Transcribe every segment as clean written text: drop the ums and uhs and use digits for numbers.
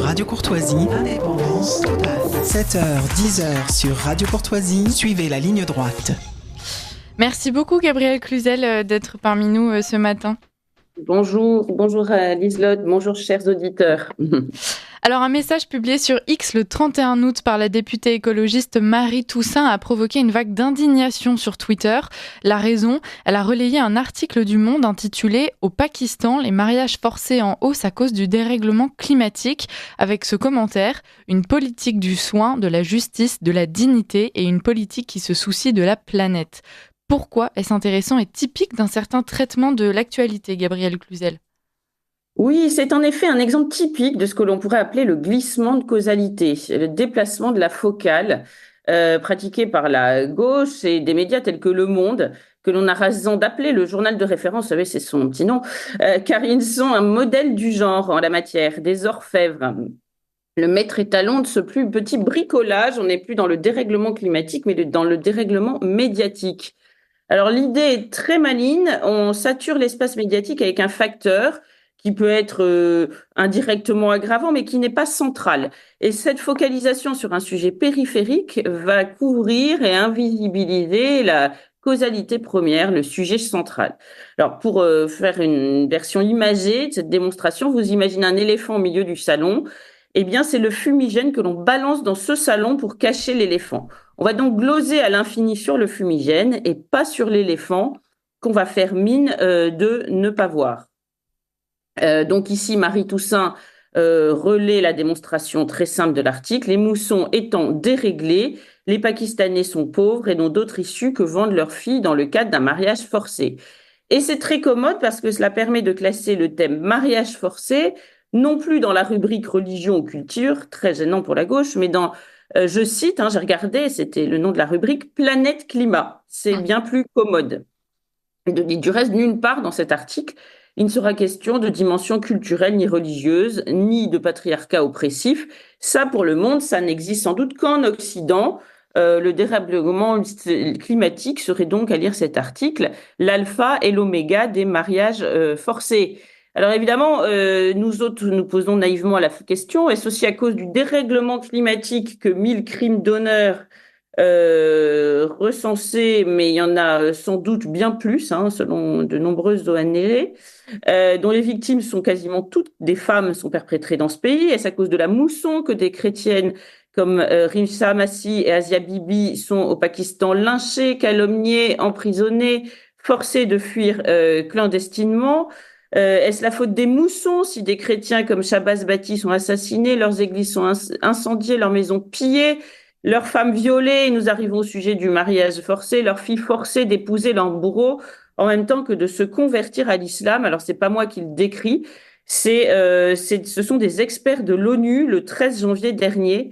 Radio Courtoisie, indépendance totale. 7h, 10h sur Radio Courtoisie, suivez la ligne droite. Merci beaucoup Gabrielle Cluzel d'être parmi nous ce matin. Bonjour Liselotte, bonjour chers auditeurs. Alors un message publié sur X le 31 août par la députée écologiste Marie Toussaint a provoqué une vague d'indignation sur Twitter. La raison, elle a relayé un article du Monde intitulé « Au Pakistan, les mariages forcés en hausse à cause du dérèglement climatique » avec ce commentaire « Une politique du soin, de la justice, de la dignité et une politique qui se soucie de la planète ». Pourquoi est-ce intéressant et typique d'un certain traitement de l'actualité, Gabrielle Cluzel ? Oui, c'est en effet un exemple typique de ce que l'on pourrait appeler le glissement de causalité, le déplacement de la focale pratiqué par la gauche et des médias tels que Le Monde, que l'on a raison d'appeler le journal de référence, vous savez, c'est son petit nom, car ils sont un modèle du genre en la matière, des orfèvres. Le maître étalon de ce plus petit bricolage, on n'est plus dans le dérèglement climatique, mais dans le dérèglement médiatique. Alors l'idée est très maligne, on sature l'espace médiatique avec un facteur qui peut être indirectement aggravant, mais qui n'est pas central. Et cette focalisation sur un sujet périphérique va couvrir et invisibiliser la causalité première, le sujet central. Alors pour faire une version imagée de cette démonstration, vous imaginez un éléphant au milieu du salon. Eh bien, c'est le fumigène que l'on balance dans ce salon pour cacher l'éléphant. On va donc gloser à l'infini sur le fumigène et pas sur l'éléphant qu'on va faire mine de ne pas voir. Donc ici, Marie Toussaint relaie la démonstration très simple de l'article. Les moussons étant déréglés, les Pakistanais sont pauvres et n'ont d'autre issue que vendre leurs filles dans le cadre d'un mariage forcé. Et c'est très commode parce que cela permet de classer le thème mariage forcé, non plus dans la rubrique religion ou culture, très gênant pour la gauche, mais dans, je cite, j'ai regardé, c'était le nom de la rubrique, planète climat. C'est bien plus commode. Du reste, nulle part dans cet article, il ne sera question de dimension culturelle ni religieuse, ni de patriarcat oppressif. Ça, pour le monde, ça n'existe sans doute qu'en Occident. Le dérèglement climatique serait donc, à lire cet article, l'alpha et l'oméga des mariages forcés. Alors évidemment, nous autres nous posons naïvement la question, est-ce aussi à cause du dérèglement climatique que 1000 crimes d'honneur recensés, mais il y en a sans doute bien plus, selon de nombreuses ONG, dont les victimes sont quasiment toutes des femmes, sont perpétrées dans ce pays. Est-ce à cause de la mousson que des chrétiennes comme Rimsa Masih et Asia Bibi sont au Pakistan lynchées, calomniées, emprisonnées, forcées de fuir clandestinement? Est-ce la faute des moussons si des chrétiens comme Shabazz Bati sont assassinés, leurs églises sont incendiées, leurs maisons pillées, leurs femmes violées, et nous arrivons au sujet du mariage forcé, leurs filles forcées d'épouser leur bourreau en même temps que de se convertir à l'islam? Alors c'est pas moi qui le décris, ce sont des experts de l'ONU le 13 janvier dernier,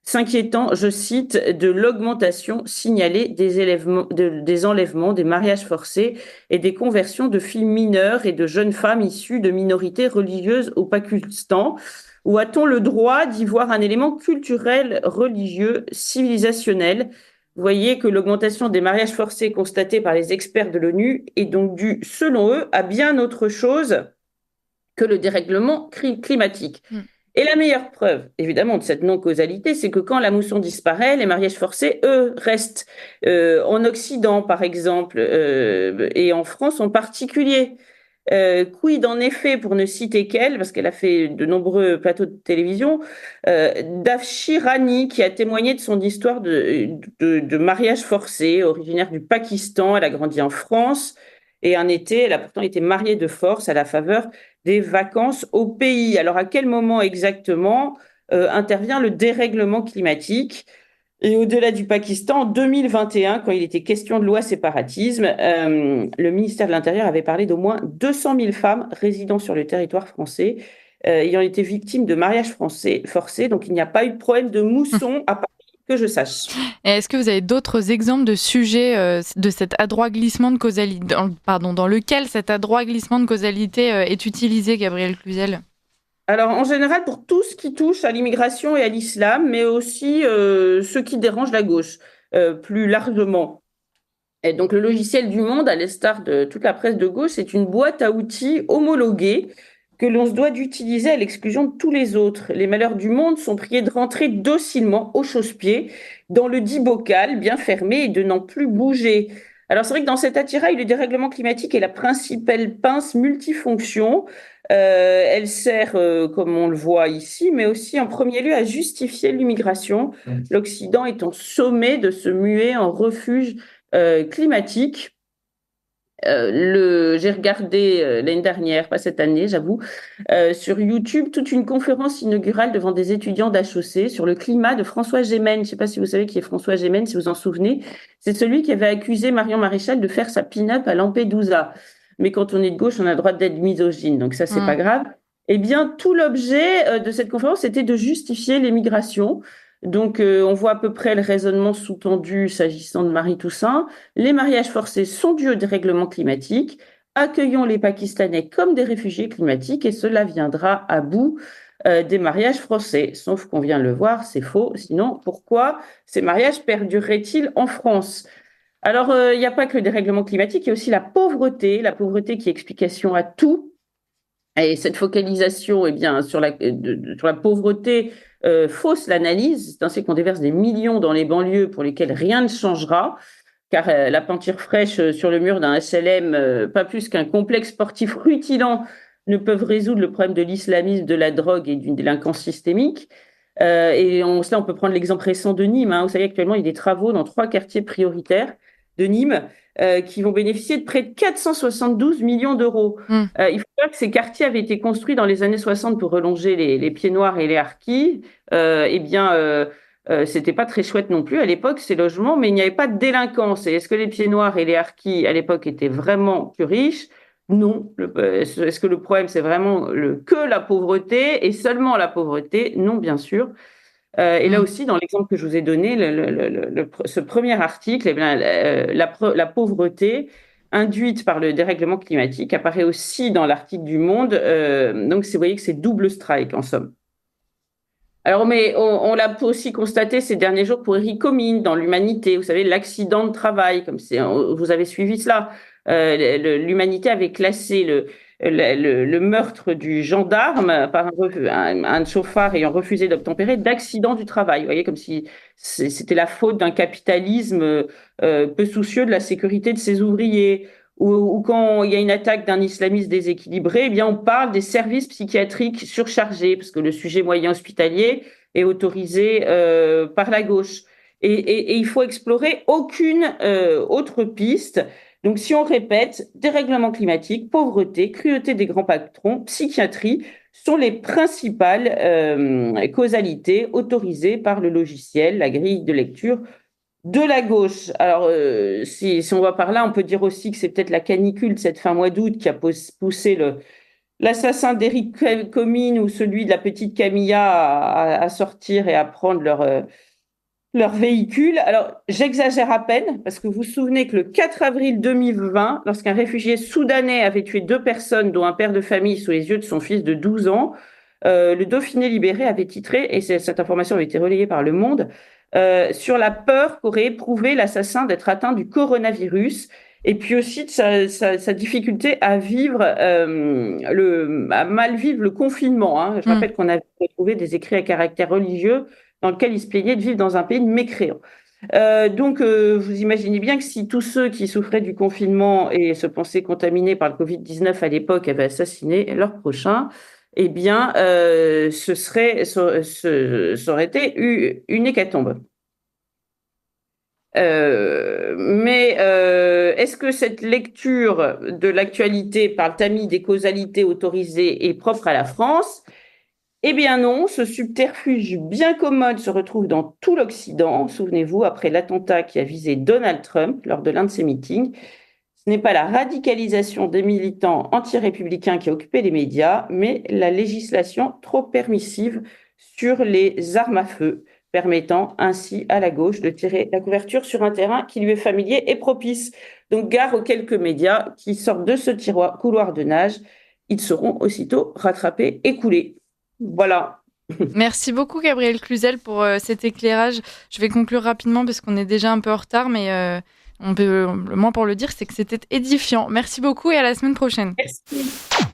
s'inquiétant, je cite, de l'augmentation signalée des enlèvements, des mariages forcés et des conversions de filles mineures et de jeunes femmes issues de minorités religieuses au Pakistan. Où a-t-on le droit d'y voir un élément culturel, religieux, civilisationnel? Vous voyez que l'augmentation des mariages forcés constatée par les experts de l'ONU est donc due, selon eux, à bien autre chose que le dérèglement climatique. Et la meilleure preuve, évidemment, de cette non-causalité, c'est que quand la mousson disparaît, les mariages forcés, eux, restent en Occident, par exemple, et en France en particulier. Quid en effet, pour ne citer qu'elle, parce qu'elle a fait de nombreux plateaux de télévision, d'Afshi Rani, qui a témoigné de son histoire de mariage forcé, originaire du Pakistan. Elle a grandi en France et un été, elle a pourtant été mariée de force à la faveur des vacances au pays. Alors à quel moment exactement intervient le dérèglement climatique? Et au-delà du Pakistan, en 2021, quand il était question de loi séparatisme, le ministère de l'Intérieur avait parlé d'au moins 200 000 femmes résidant sur le territoire français ayant été victimes de mariages forcés. Donc, il n'y a pas eu de problème de mousson à Paris, que je sache. Et est-ce que vous avez d'autres exemples de sujets de cet adroit glissement de causalité, dans lequel cet adroit glissement de causalité est utilisé, Gabrielle Cluzel? Alors, en général, pour tout ce qui touche à l'immigration et à l'islam, mais aussi ce qui dérange la gauche, plus largement. Et donc, le logiciel du Monde, à l'instar de toute la presse de gauche, c'est une boîte à outils homologuée que l'on se doit d'utiliser à l'exclusion de tous les autres. Les malheurs du monde sont priés de rentrer docilement au chausse-pied dans le dit bocal bien fermé et de n'en plus bouger. Alors c'est vrai que dans cet attirail, le dérèglement climatique est la principale pince multifonction. Elle sert, comme on le voit ici, mais aussi en premier lieu à justifier l'immigration. L'Occident étant sommé de se muer en refuge climatique. J'ai regardé l'année dernière, pas cette année, j'avoue, sur YouTube, toute une conférence inaugurale devant des étudiants d'HEC sur le climat de François Gémen. Je ne sais pas si vous savez qui est François Gémen, si vous en souvenez. C'est celui qui avait accusé Marion Maréchal de faire sa pin-up à Lampedusa. Mais quand on est de gauche, on a le droit d'être misogyne, donc ça, c'est pas grave. Eh bien, tout l'objet de cette conférence était de justifier l'émigration. Donc, on voit à peu près le raisonnement sous-tendu s'agissant de Marie Toussaint. Les mariages forcés sont dus au dérèglement climatique. Accueillons les Pakistanais comme des réfugiés climatiques et cela viendra à bout des mariages forcés. Sauf qu'on vient de le voir, c'est faux. Sinon, pourquoi ces mariages perdureraient-ils en France? Alors, il n'y a pas que le dérèglement climatique, il y a aussi la pauvreté qui est explication à tout. Et cette focalisation, eh bien, sur la pauvreté fausse l'analyse. C'est ainsi qu'on déverse des millions dans les banlieues pour lesquelles rien ne changera, car la peinture fraîche sur le mur d'un HLM, pas plus qu'un complexe sportif rutilant, ne peuvent résoudre le problème de l'islamisme, de la drogue et d'une délinquance systémique. Cela, on peut prendre l'exemple récent de Nîmes. Vous savez, actuellement, il y a des travaux dans 3 quartiers prioritaires de Nîmes qui vont bénéficier de près de 472 millions d'euros. Il faut dire que ces quartiers avaient été construits dans les années 60 pour relonger les pieds noirs et les harkis. C'était pas très chouette non plus à l'époque, ces logements, mais il n'y avait pas de délinquance. Et est-ce que les pieds noirs et les harkis, à l'époque, étaient vraiment plus riches? Non. Est-ce que le problème, c'est vraiment que la pauvreté et seulement la pauvreté? Non, bien sûr. Et là aussi, dans l'exemple que je vous ai donné, ce premier article, eh bien, la pauvreté induite par le dérèglement climatique apparaît aussi dans l'article du Monde. Donc, vous voyez que c'est double strike, en somme. Alors, mais on l'a aussi constaté ces derniers jours pour Eric Comines dans l'Humanité. Vous savez, l'accident de travail, vous avez suivi cela. L'Humanité avait classé le meurtre du gendarme par un chauffard ayant refusé d'obtempérer d'accident du travail. Vous voyez, comme si c'était la faute d'un capitalisme peu soucieux de la sécurité de ses ouvriers. Ou quand il y a une attaque d'un islamiste déséquilibré, eh bien on parle des services psychiatriques surchargés, parce que le sujet moyen hospitalier est autorisé par la gauche. Et il faut explorer aucune autre piste. Donc, si on répète, dérèglement climatique, pauvreté, cruauté des grands patrons, psychiatrie sont les principales causalités autorisées par le logiciel, la grille de lecture de la gauche. Alors, si on va par là, on peut dire aussi que c'est peut-être la canicule de cette fin mois d'août qui a poussé l'assassin d'Éric Comines ou celui de la petite Camilla à sortir et à prendre leur véhicule. Alors, j'exagère à peine, parce que vous vous souvenez que le 4 avril 2020, lorsqu'un réfugié soudanais avait tué 2 personnes, dont un père de famille, sous les yeux de son fils de 12 ans, le Dauphiné libéré avait titré, et cette information avait été relayée par Le Monde, sur la peur qu'aurait éprouvé l'assassin d'être atteint du coronavirus, et puis aussi de sa difficulté à vivre, à mal vivre le confinement. Je rappelle qu'on avait retrouvé des écrits à caractère religieux dans lequel il se plaignait de vivre dans un pays de mécréants. Donc, vous imaginez bien que si tous ceux qui souffraient du confinement et se pensaient contaminés par le Covid-19 à l'époque avaient assassiné leur prochain, eh bien, ça aurait été une hécatombe. Est-ce que cette lecture de l'actualité par le tamis des causalités autorisées est propre à la France? Eh bien non, ce subterfuge bien commode se retrouve dans tout l'Occident. Souvenez-vous, après l'attentat qui a visé Donald Trump lors de l'un de ses meetings, ce n'est pas la radicalisation des militants anti-républicains qui a occupé les médias, mais la législation trop permissive sur les armes à feu, permettant ainsi à la gauche de tirer la couverture sur un terrain qui lui est familier et propice. Donc gare aux quelques médias qui sortent de ce couloir de nage, ils seront aussitôt rattrapés et coulés. Voilà. Merci beaucoup Gabrielle Cluzel pour cet éclairage. Je vais conclure rapidement parce qu'on est déjà un peu en retard, mais le moins pour le dire, c'est que c'était édifiant. Merci beaucoup et à la semaine prochaine. Merci.